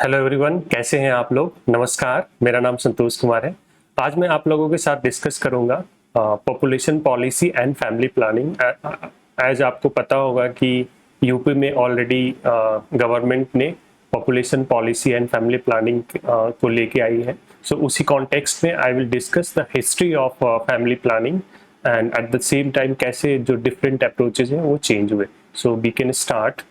Hello everyone, कैसे हैं आप लोग। नमस्कार, मेरा नाम संतोष कुमार है। आज मैं आप लोगों के साथ डिस्कस करूंगा population policy and family planning. As आपको पता होगा कि यूपी में ऑलरेडी गवर्नमेंट ने population policy and family planning को लेके आई है। सो उसी कॉन्टेक्स्ट में I will discuss the history of family planning and at the same time कैसे जो डिफरेंट अप्रोचेज हैं वो चेंज हुए। So we can start.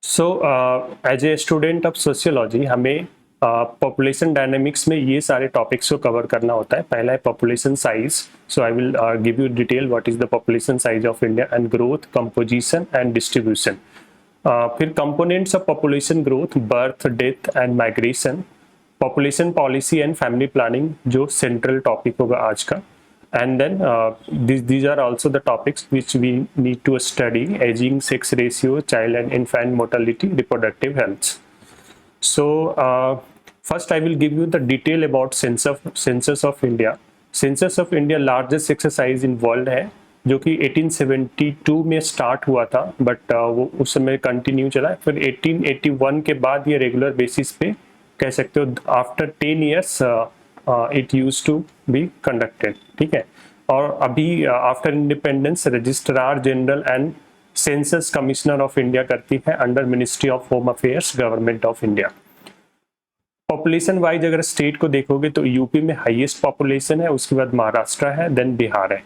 So as a student of sociology हमें पॉपुलेशन डायनेमिक्स में ये सारे टॉपिक्स को कवर करना होता है। पहला है population size. So I will give you detail what is the population size of India and growth, composition and distribution. फिर components of population growth, birth, death and migration, population policy and family planning जो central topic होगा आज का। And then these are also the topics which we need to study: aging, sex ratio, child and infant mortality, reproductive health. So first I will give you the detail about census of India. Census of India largest exercise in world है, जो कि 1872 में start हुआ था, but वो उस समय continue चला। फिर 1881 के बाद ये रेगुलर बेसिस पे कह सकते हो after 10 years it use to be conducted. ठीक है। और अभी after independence registrar general and census commissioner of India करती है under ministry of home affairs, government of India. Population wise अगर स्टेट को देखोगे तो यूपी में हाईएस्ट पॉपुलेशन है, उसके बाद महाराष्ट्र है, देन बिहार है।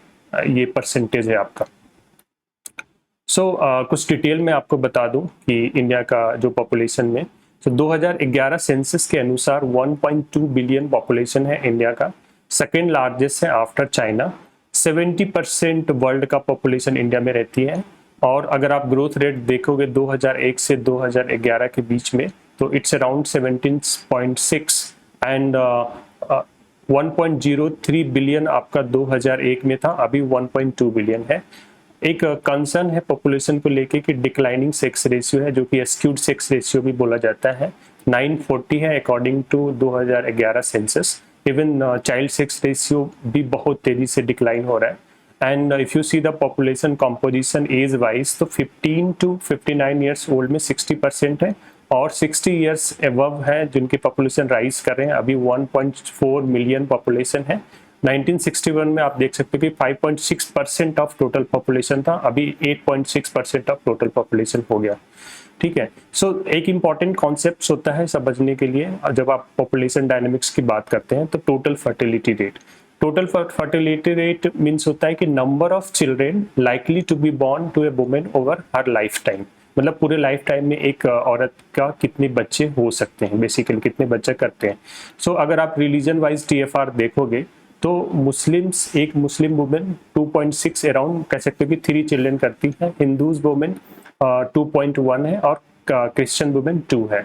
ये परसेंटेज है आपका। कुछ डिटेल में आपको बता दूं कि इंडिया का जो पॉपुलेशन में 2011 सेंसस के अनुसार 1.2 बिलियन पॉपुलेशन है इंडिया का। सेकेंड लार्जेस्ट है आफ्टर चाइना। 70% वर्ल्ड का पॉपुलेशन इंडिया में रहती है। और अगर आप ग्रोथ रेट देखोगे 2001 से 2011 के बीच में, तो इट्स अराउंड 17.6 एंड 1.03 बिलियन आपका 2001 में था, अभी 1.2 बिलियन है। एक कंसर्न है पॉपुलेशन को लेके कि डिक्लाइनिंग सेक्स रेशियो है, जो कि एस्क्यूड सेक्स रेशियो भी बोला जाता है। 940 है according to 2011 census. Even child sex ratio भी बहुत तेजी से डिक्लाइन हो रहा है। And if you see the population composition age wise, तो 15 to 59 ईयर्स ओल्ड में 60% है, और 60 ईयर्स एबव है जिनकी पॉपुलेशन राइज कर रहे हैं। अभी 1.4 मिलियन पॉपुलेशन है। 1961 में आप देख सकते हो कि 5.6% ऑफ टोटल पॉपुलेशन था, अभी 8.6% ऑफ टोटल पॉपुलेशन हो गया। ठीक है। एक इंपॉर्टेंट कॉन्सेप्ट होता है समझने के लिए जब आप पॉपुलेशन डायनेमिक्स की बात करते हैं, तो total fertility rate. Total fertility rate means होता है कि number of children likely to be born to a women over her life time. मतलब पूरे लाइफ टाइम में एक औरत का कितने बच्चे हो सकते हैं, बेसिकली कितने बच्चे करते हैं। अगर आप रिलीजन वाइज TFR देखोगे तो मुस्लिम्स, एक मुस्लिम वुमेन 2.6 अराउंड कह सकते हो कि 3 चिल्ड्रन करती है। हिंदूज वुमेन 2.1 है, और क्रिश्चियन वुमेन 2 है।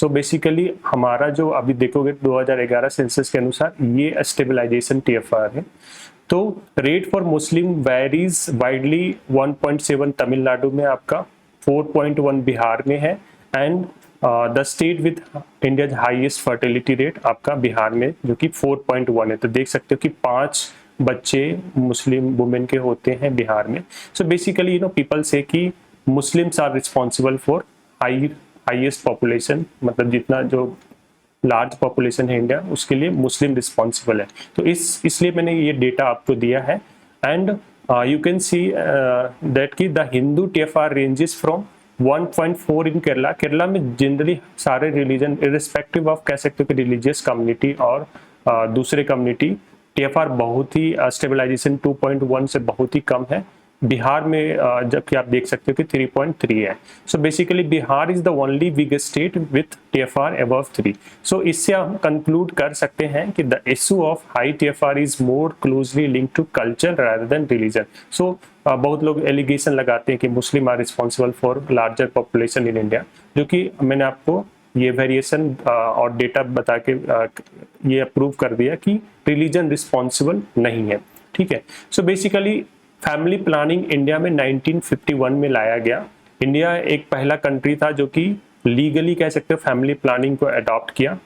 बेसिकली हमारा जो अभी देखोगे 2011 सेंसस के अनुसार ये स्टेबलाइजेशन TFR है। तो rate for Muslim varies widely. 1.7 Tamil Nadu में आपका, 4.1 बिहार में है, and the state with India highest fertility rate आपका बिहार में, जो कि 4.1 है। तो देख सकते हो कि 5 बच्चे मुस्लिम वुमेन के होते हैं बिहार में। बेसिकली पीपल से कि Muslims are responsible for highest population, मतलब जितना जो लार्ज पॉपुलेशन है इंडिया उसके लिए मुस्लिम रिस्पॉन्सिबल है। तो इसलिए मैंने ये डेटा आपको दिया है। And you can see that कि the Hindu TFR ranges from 1.4 in Kerala. Kerala में जनरली सारे रिलीजन इरिस्पेक्टिव ऑफ कह सकते हो कि रिलीजियस कम्युनिटी और दूसरे कम्युनिटी, TFR बहुत ही स्टेबलाइजेशन 2.1 से बहुत ही कम है। बिहार में जबकि आप देख सकते हो कि 3.3 है। Basically Bihar is the only biggest state with TFR above 3। इससे हम कंक्लूड कर सकते हैं कि the issue of high TFR is more closely linked to culture rather than religion. बहुत लोग एलिगेशन लगाते हैं कि Muslim are responsible for larger population in India, जो कि मैंने आपको ये वेरिएशन और डेटा बता के ये अप्रूव कर दिया कि रिलीजन रिस्पॉन्सिबल नहीं है। ठीक है। बेसिकली फैमिली प्लानिंग इंडिया में 1951 में लाया गया। इंडिया एक पहला कंट्री था जो कि लीगली कह सकते हो फैमिली प्लानिंग को अडॉप्ट किया,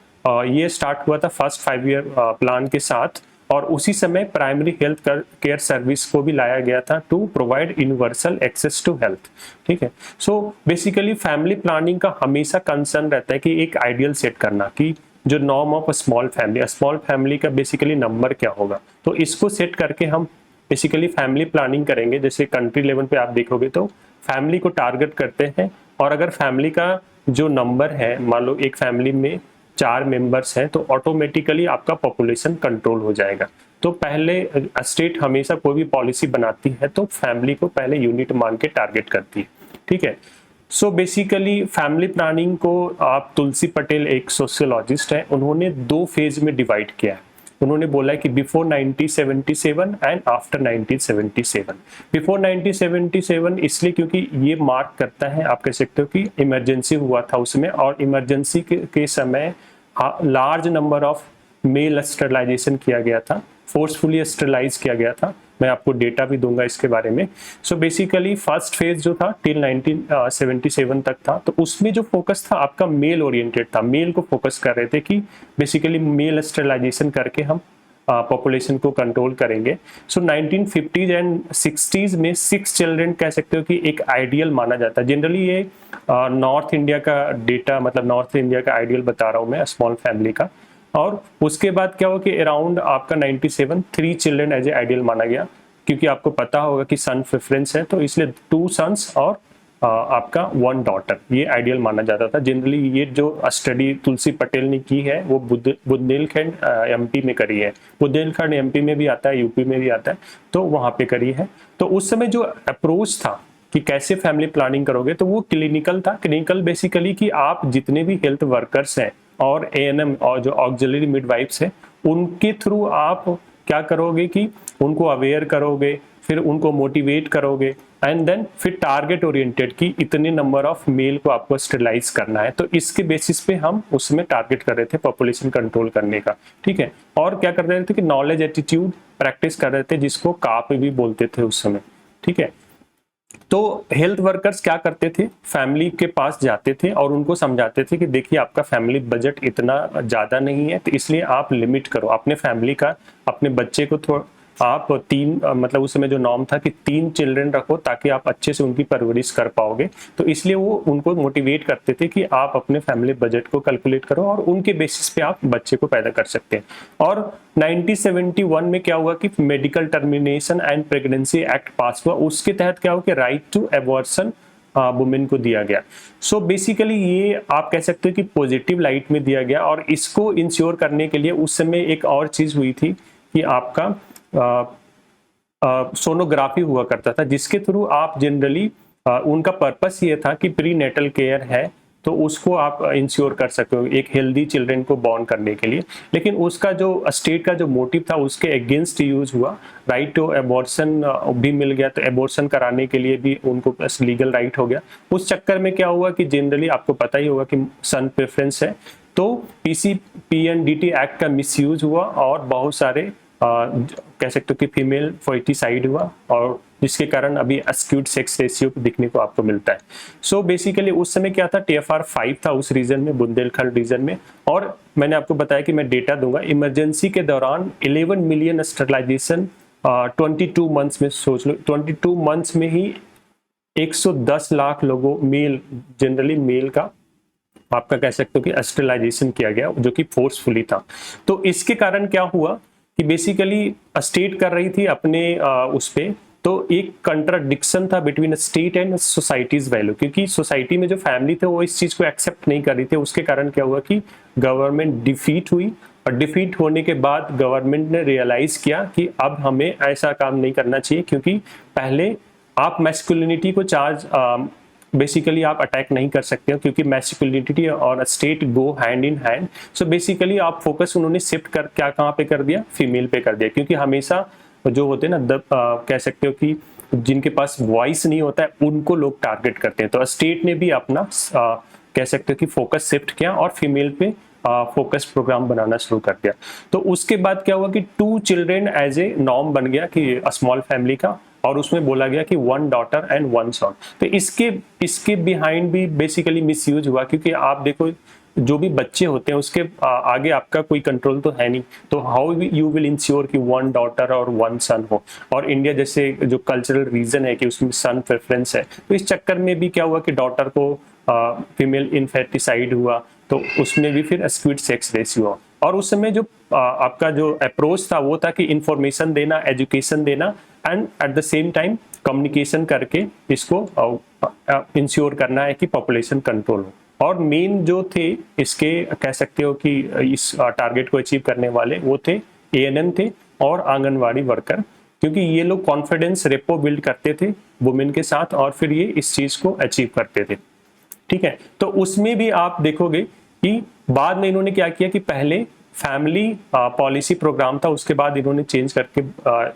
ये स्टार्ट हुआ था फर्स्ट 5 ईयर प्लान के साथ, और उसी समय प्राइमरी हेल्थ केयर सर्विस को भी लाया गया था to provide universal access to health. ठीक है, सो बेसिकली फैमिली प्लानिंग का हमेशा कंसर्न रहता है कि एक आइडियल सेट करना कि जो नॉर्म ऑफ स्मॉल फैमिली का बेसिकली नंबर क्या होगा, तो इसको सेट करके हम बेसिकली फैमिली प्लानिंग करेंगे। जैसे कंट्री लेवल पे आप देखोगे तो फैमिली को टारगेट करते हैं, और अगर फैमिली का जो नंबर है, मान लो एक फैमिली में 4 मेंबर्स हैं, तो ऑटोमेटिकली आपका पॉपुलेशन कंट्रोल हो जाएगा। तो पहले स्टेट हमेशा कोई भी पॉलिसी बनाती है तो फैमिली को पहले यूनिट मान के टारगेट करती है। ठीक है, सो बेसिकली फैमिली प्लानिंग को आप तुलसी पटेल एक सोशियोलॉजिस्ट है, उन्होंने 2 फेज में डिवाइड किया है। उन्होंने बोला है कि बिफोर 1977 एंड आफ्टर 1977। बिफोर 1977 इसलिए क्योंकि ये मार्क करता है, आप कह सकते हो कि इमरजेंसी हुआ था उसमें, और इमरजेंसी के समय large number of male sterilization किया गया था, फोर्सफुली स्टरलाइज किया गया था। मैं आपको डेटा भी दूंगा इसके बारे में। सो बेसिकली फर्स्ट फेज जो था टिल 1977 तक था, तो उसमें जो फोकस था आपका मेल ओरिएंटेड था, मेल को फोकस कर रहे थे कि बेसिकली मेल स्टरलाइजेशन करके हम पॉपुलेशन को कंट्रोल करेंगे। सो 1950s एंड 60s में 6 चिल्ड्रन कह सकते हो कि एक आइडियल माना जाता है। जनरली ये नॉर्थ इंडिया का डेटा, मतलब नॉर्थ इंडिया का आइडियल बता रहा हूँ मैं स्मॉल फैमिली का। और उसके बाद क्या हुआ कि अराउंड आपका 97 3 चिल्ड्रन एज ए आइडियल माना गया, क्योंकि आपको पता होगा कि सन प्रेफरेंस है, तो इसलिए 2 सन्स और आपका 1 डॉटर ये आइडियल माना जाता था। जनरली ये जो स्टडी तुलसी पटेल ने की है वो बुंदेलखंड एमपी में करी है। बुंदेलखंड एमपी में भी आता है, यूपी में भी आता है, तो वहां पे करी है। तो उस समय जो अप्रोच था कि कैसे फैमिली प्लानिंग करोगे, तो वो क्लिनिकल था। क्लिनिकल बेसिकली कि आप जितने भी हेल्थ वर्कर्स हैं और एएनएम और जो ऑक्सिलरी मिडवाइफ्स हैं, उनके थ्रू आप क्या करोगे कि उनको अवेयर करोगे, फिर उनको मोटिवेट करोगे, एंड देन फिर टारगेट ओरिएंटेड कि इतने नंबर ऑफ मेल को आपको स्टरलाइज करना है। तो इसके बेसिस पे हम उसमें टारगेट कर रहे थे पॉपुलेशन कंट्रोल करने का। ठीक है, और क्या कर रहे थे कि नॉलेज एटीट्यूड प्रैक्टिस कर रहे थे, जिसको काप भी बोलते थे उस समय। ठीक है, तो हेल्थ वर्कर्स क्या करते थे, फैमिली के पास जाते थे और उनको समझाते थे कि देखिए आपका फैमिली बजट इतना ज्यादा नहीं है, तो इसलिए आप लिमिट करो अपने फैमिली का, अपने बच्चे को आप 3 मतलब उस समय जो नॉर्म था कि 3 चिल्ड्रन रखो ताकि आप अच्छे से उनकी परवरिश कर पाओगे। तो इसलिए वो उनको मोटिवेट करते थे कि आप अपने फैमिली बजट को कैलकुलेट करो और उनके बेसिस पे आप बच्चे को पैदा कर सकते हैं। और 1971 में क्या हुआ कि medical termination and pregnancy act पास हुआ। उसके तहत क्या हुआ कि राइट टू एबॉर्शन वुमेन को दिया गया। सो बेसिकली ये आप कह सकते हो कि पॉजिटिव लाइट में दिया गया। और इसको इंश्योर करने के लिए उस समय एक और चीज हुई थी कि आपका सोनोग्राफी हुआ करता था, जिसके थ्रू आप जनरली उनका पर्पस ये था कि प्री नेटल केयर है तो उसको आप इंश्योर कर सकते हो एक हेल्दी चिल्ड्रन को बॉर्न करने के लिए। लेकिन उसका जो स्टेट का जो मोटिव था उसके अगेंस्ट यूज हुआ। राइट टू एबॉर्शन भी मिल गया, तो एबॉर्शन कराने के लिए भी उनको लीगल राइट हो गया। उस चक्कर में क्या हुआ कि जनरली आपको पता ही होगा कि सन प्रेफरेंस है, तो पीसीपीएनडीटी एक्ट का मिसयूज हुआ और बहुत सारे कह सकते हो कि फीमेल फर्टिसाइड हुआ, और जिसके कारण अभी अस्क्यूट सेक्स रेशियो दिखने को आपको मिलता है। सो बेसिकली उस समय क्या था, TFR 5 था उस रीजन में, बुंदेलखंड रीजन में। और मैंने आपको बताया कि मैं डेटा दूंगा, इमरजेंसी के दौरान 11 मिलियन स्टरलाइजेशन 22 मंथ्स में, सोच लो 22 मंथ्स में ही 110 लाख लोगों मेल, जनरली मेल का आपका कह सकते हो कि स्टरलाइजेशन किया गया, जो कि फोर्सफुली था। तो इसके कारण क्या हुआ कि बेसिकली स्टेट कर रही थी अपने उस पे, तो एक कंट्राडिक्शन था between state and societies value, क्योंकि सोसाइटी में जो फैमिली थे वो इस चीज को एक्सेप्ट नहीं कर रही थी। उसके कारण क्या हुआ कि गवर्नमेंट डिफीट हुई, और डिफीट होने के बाद गवर्नमेंट ने रियलाइज किया कि अब हमें ऐसा काम नहीं करना चाहिए, क्योंकि पहले आप मैस्कुलिनिटी को चार्ज बेसिकली आप अटैक नहीं कर सकते हो, क्योंकि मैस्कुलिनिटी और state go hand in hand. So basically आप फोकस उन्होंने शिफ्ट कर क्या कहाँ पे कर दिया, फीमेल पे कर दिया, क्योंकि हमेशा जो होते हैं ना कह सकते हो कि जिनके पास वॉइस नहीं होता है उनको लोग टारगेट करते हैं। तो स्टेट ने भी अपना कह सकते हो कि फोकस शिफ्ट किया और फीमेल पे फोकस प्रोग्राम बनाना शुरू कर दिया। तो उसके बाद क्या हुआ कि 2 चिल्ड्रन एज ए नॉर्म बन गया कि स्मॉल फैमिली का, और उसमें बोला गया कि 1 डॉटर एंड 1 सन। तो इसके बिहाइंड भी बेसिकली मिसयूज हुआ, क्योंकि आप देखो जो भी बच्चे होते हैं उसके आगे आपका कोई कंट्रोल तो है नहीं, तो हाउ यू विल इंश्योर कि वन डॉटर और वन सन हो। और इंडिया जैसे जो कल्चरल रीजन है कि उसमें सन प्रेफरेंस है, तो इस चक्कर में भी क्या हुआ कि डॉटर को फीमेल इनफेटिसाइड हुआ, तो उसमें भी फिर स्क्विड सेक्स रेशियो हुआ। और उस समय जो आपका जो अप्रोच था वो था कि इंफॉर्मेशन देना, एजुकेशन देना and at the same time communication करके इसको इंश्योर करना है कि पॉपुलेशन कंट्रोल हो। और मेन जो थे इसके कह सकते हो कि इस टारगेट को अचीव करने वाले वो थे एएनएम थे और आंगनवाड़ी वर्कर, क्योंकि ये लोग कॉन्फिडेंस रेपो बिल्ड करते थे वुमेन के साथ और फिर ये इस चीज को अचीव करते थे। ठीक है, तो उसमें भी आप देखोगे कि बाद में इन्होंने क्या किया कि पहले फैमिली पॉलिसी प्रोग्राम था, उसके बाद इन्होंने चेंज करके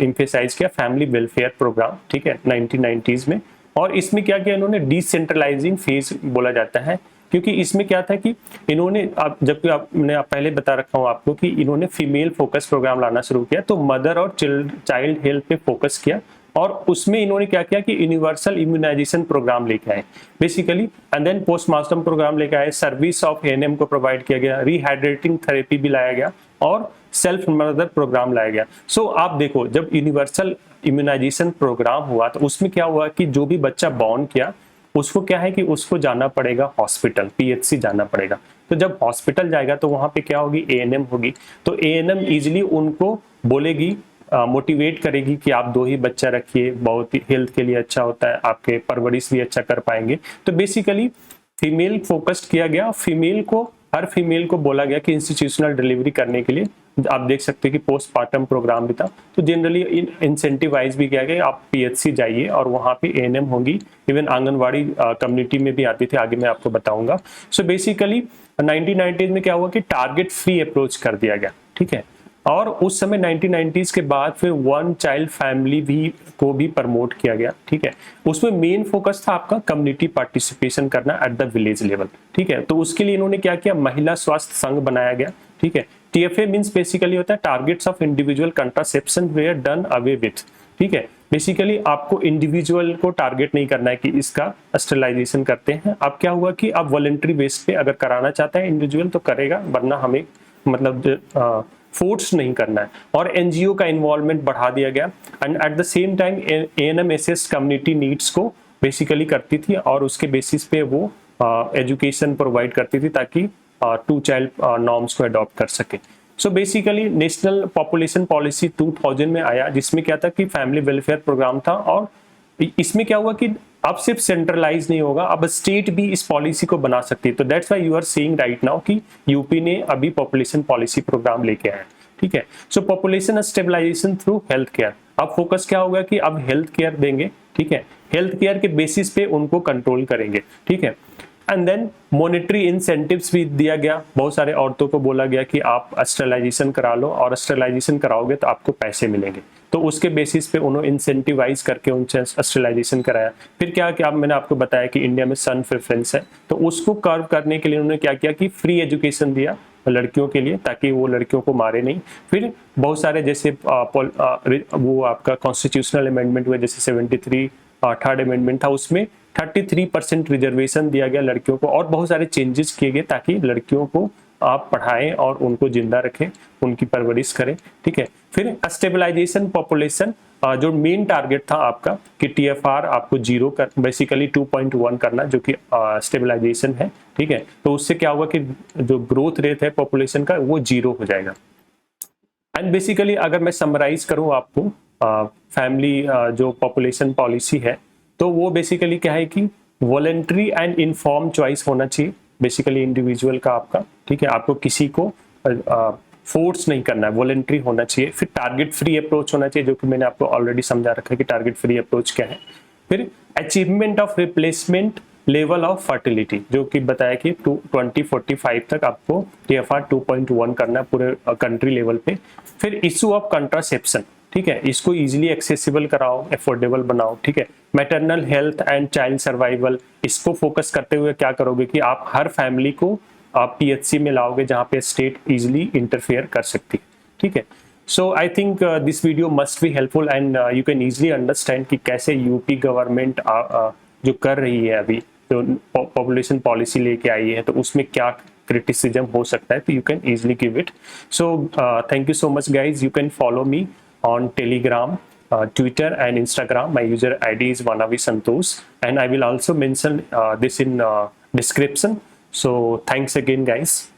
एम्फेसाइज किया फैमिली वेलफेयर प्रोग्राम, ठीक है, 1990s में। और इसमें क्या किया इन्होंने, डिसेंट्रलाइजिंग फेज बोला जाता है, क्योंकि इसमें क्या था कि इन्होंने जबकि मैंने पहले बता रखा हूँ आपको कि इन्होंने फीमेल फोकस प्रोग्राम लाना शुरू किया, तो मदर और चाइल्ड हेल्थ पे फोकस किया। और उसमें इन्होंने क्या किया कि यूनिवर्सल इम्यूनाइजेशन प्रोग्राम लेके आए basically, and then postmortem program लेके आए, सर्विस ऑफ एएनएम को प्रोवाइड किया गया, रिहाइड्रेटिंग थेरेपी भी लाया गया और सेल्फ मदर प्रोग्राम लाया गया। सो आप देखो जब यूनिवर्सल इम्यूनाइजेशन प्रोग्राम हुआ तो उसमें क्या हुआ कि जो भी बच्चा बॉर्न किया उसको क्या है कि उसको जाना पड़ेगा हॉस्पिटल, पीएचसी जाना पड़ेगा। तो जब हॉस्पिटल जाएगा तो वहां पे क्या होगी, एएनएम होगी, तो एएनएम इजिली उनको बोलेगी, मोटिवेट करेगी कि आप 2 ही बच्चा रखिए, बहुत ही हेल्थ के लिए अच्छा होता है, आपके परवरिश भी अच्छा कर पाएंगे। तो बेसिकली फीमेल फोकस्ड किया गया, हर फीमेल को बोला गया कि इंस्टीट्यूशनल डिलीवरी करने के लिए आप देख सकते हैं कि पोस्टमार्टम प्रोग्राम भी था, तो जनरली इंसेंटिवाइज भी किया गया आप पीएचसी जाइए और वहां पे एएनएम होंगी, इवन आंगनवाड़ी कम्युनिटी में भी आती थी, आगे मैं आपको बताऊंगा। सो बेसिकली 1990s में क्या हुआ कि टारगेट फ्री अप्रोच कर दिया गया, ठीक है। और उस समय 1990s के बाद फिर वन चाइल्ड फैमिली भी को भी प्रमोट किया गया, ठीक है। उसमें मेन फोकस था आपका कम्युनिटी पार्टिसिपेशन करना एट द विलेज लेवल, ठीक है। तो उसके लिए इन्होंने क्या किया, महिला स्वास्थ्य संघ बनाया गया, ठीक है। टीएफए मींस बेसिकली होता है targets of individual contraception were done away with, ठीक है। बेसिकली आपको इंडिविजुअल को टारगेट नहीं करना है कि इसका स्टरलाइजेशन करते हैं। अब क्या हुआ कि अब वॉलंटरी बेस पे अगर कराना चाहता है इंडिविजुअल तो करेगा, वरना हमें मतलब फोर्स नहीं करना है। और एनजीओ का इन्वॉल्वमेंट बढ़ा दिया गया and at the same time ANMSS community needs को बेसिकली करती थी और उसके बेसिस पे वो एजुकेशन प्रोवाइड करती थी ताकि 2 चाइल्ड नॉर्म्स को अडॉप्ट कर सके। So basically national population policy 2000 में आया, जिसमें क्या था कि फैमिली वेलफेयर प्रोग्राम था। और इसमें क्या हुआ कि अब सिर्फ सेंट्रलाइज नहीं होगा, अब स्टेट भी इस पॉलिसी को बना सकती है। तो that's why you are seeing right now कि यूपी ने अभी पॉपुलेशन पॉलिसी प्रोग्राम लेके आया, ठीक है। So population stabilization through health care, अब फोकस क्या होगा कि अब हेल्थ केयर देंगे, ठीक है। हेल्थ केयर के बेसिस पे उनको कंट्रोल करेंगे, ठीक है। एंड देन मॉनेटरी इंसेंटिव्स भी दिया गया, बहुत सारे औरतों को बोला गया कि आप स्टरलाइजेशन करा लो और स्टरलाइजेशन कराओगे तो आपको पैसे मिलेंगे। तो उसके बेसिस पे उन्होंने इंसेंटिवाइज करके उनसे स्टरलाइजेशन कराया। फिर क्या मैंने आपको बताया कि इंडिया में सन प्रेफरेंस है, तो उसको कर्व करने के लिए उन्होंने क्या किया कि फ्री एजुकेशन दिया लड़कियों के लिए ताकि वो लड़कियों को मारे नहीं। फिर बहुत सारे जैसे वो आपका कॉन्स्टिट्यूशनल अमेंडमेंट हुए, जैसे 73 थर्ड अमेंडमेंट था, उसमें 33% रिजर्वेशन दिया गया लड़कियों को और बहुत सारे चेंजेस किए गए ताकि लड़कियों को आप पढ़ाएं और उनको जिंदा रखें, उनकी परवरिश करें, ठीक है। फिर स्टेबलाइजेशन पॉपुलेशन, जो मेन टारगेट था आपका कि टीएफआर आपको 0 कर बेसिकली 2.1 करना, जो कि स्टेबलाइजेशन है, ठीक है। तो उससे क्या होगा कि जो ग्रोथ रेट है पॉपुलेशन का वो 0 हो जाएगा। एंड बेसिकली अगर मैं समराइज करूं आपको फैमिली जो पॉपुलेशन पॉलिसी है, तो वो बेसिकली क्या है कि वॉलंटरी एंड इन्फॉर्म चॉइस होना चाहिए बेसिकली इंडिविजुअल का आपका, ठीक है। आपको किसी को फोर्स नहीं करना है, वॉलंटरी होना चाहिए। फिर टारगेट फ्री अप्रोच होना चाहिए, जो कि मैंने आपको ऑलरेडी समझा रखा है कि टारगेट फ्री अप्रोच क्या है। फिर achievement of replacement level of fertility, जो कि बताया कि 2045 तक आपको टीएफआर 2.1 करना पूरे कंट्री लेवल पे। फिर इशू ऑफ कंट्रासेप्शन, ठीक है, इसको इजीली एक्सेसिबल कराओ, अफोर्डेबल बनाओ, ठीक है। Maternal health and child survival, इसको फोकस करते हुए क्या करोगे कि आप हर फैमिली को आप पीएचसी में लाओगे जहां पे स्टेट इजीली इंटरफेयर कर सकती है, ठीक है। So I think this video must be helpful and you can easily understand कि कैसे यूपी गवर्नमेंट जो कर रही है अभी, जो पॉपुलेशन पॉलिसी लेके आई है, तो उसमें क्या क्रिटिसिज्म हो सकता है, तो you can easily give it. So thank you so much guys. You can follow me on Telegram, Twitter and Instagram. My user ID is Vanavi Santosh, and I will also mention this in description. So thanks again guys.